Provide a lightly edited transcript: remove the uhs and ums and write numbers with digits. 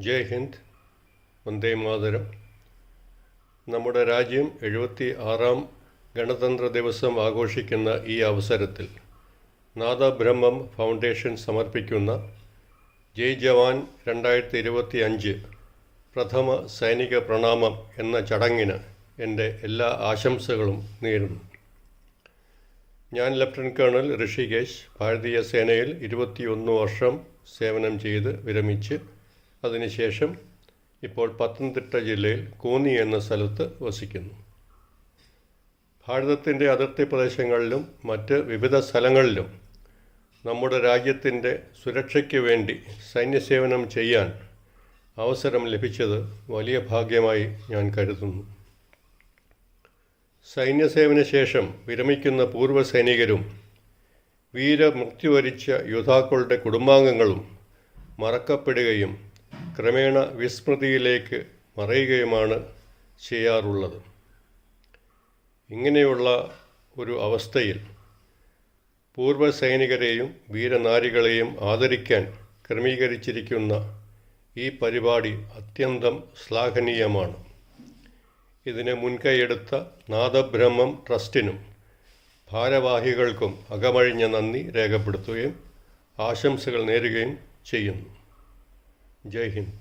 ജയ് ഹിന്ദ്, വന്ദേ മാതരം. നമ്മുടെ രാജ്യം 76-ാം ഗണതന്ത്ര ദിവസം ആഘോഷിക്കുന്ന ഈ അവസരത്തിൽ നാദബ്രഹ്മം ഫൗണ്ടേഷൻ സമർപ്പിക്കുന്ന ജയ് ജവാൻ 2025 പ്രഥമ സൈനിക പ്രണാമം എന്ന ചടങ്ങിന് എൻ്റെ എല്ലാ ആശംസകളും നേരുന്നു. ഞാൻ ലഫ്റ്റനന്റ് കേണൽ ഋഷികേശ്, ഭാരതീയ സേനയിൽ 21 വർഷം സേവനം ചെയ്ത് വിരമിച്ച് അതിനുശേഷം ഇപ്പോൾ പത്തനംതിട്ട ജില്ലയിൽ കോന്നി എന്ന സ്ഥലത്ത് വസിക്കുന്നു. ഭാരതത്തിൻ്റെ അതിർത്തി പ്രദേശങ്ങളിലും മറ്റ് വിവിധ സ്ഥലങ്ങളിലും നമ്മുടെ രാജ്യത്തിൻ്റെ സുരക്ഷയ്ക്ക് വേണ്ടി സൈന്യസേവനം ചെയ്യാൻ അവസരം ലഭിച്ചത് വലിയ ഭാഗ്യമായി ഞാൻ കരുതുന്നു. സൈന്യസേവന ശേഷം വിരമിക്കുന്ന പൂർവ്വ സൈനികരും വീരമൃത്യു വരിച്ച യോദ്ധാക്കളുടെ കുടുംബാംഗങ്ങളും മറക്കപ്പെടുകയും ക്രമേണ വിസ്മൃതിയിലേക്ക് മറയുകയുമാണ് ചെയ്യാറുള്ളത്. ഇങ്ങനെയുള്ള ഒരു അവസ്ഥയിൽ പൂർവ്വ സൈനികരെയും വീരനാരികളെയും ആദരിക്കാൻ ക്രമീകരിച്ചിരിക്കുന്ന ഈ പരിപാടി അത്യന്തം ശ്ലാഘനീയമാണ്. ഇതിന് മുൻകൈയെടുത്ത നാദബ്രഹ്മം ട്രസ്റ്റിനും ഭാരവാഹികൾക്കും അകമഴിഞ്ഞ നന്ദി രേഖപ്പെടുത്തുകയും ആശംസകൾ നേരുകയും ചെയ്യുന്നു. ജയ് ഹിന്ദ്.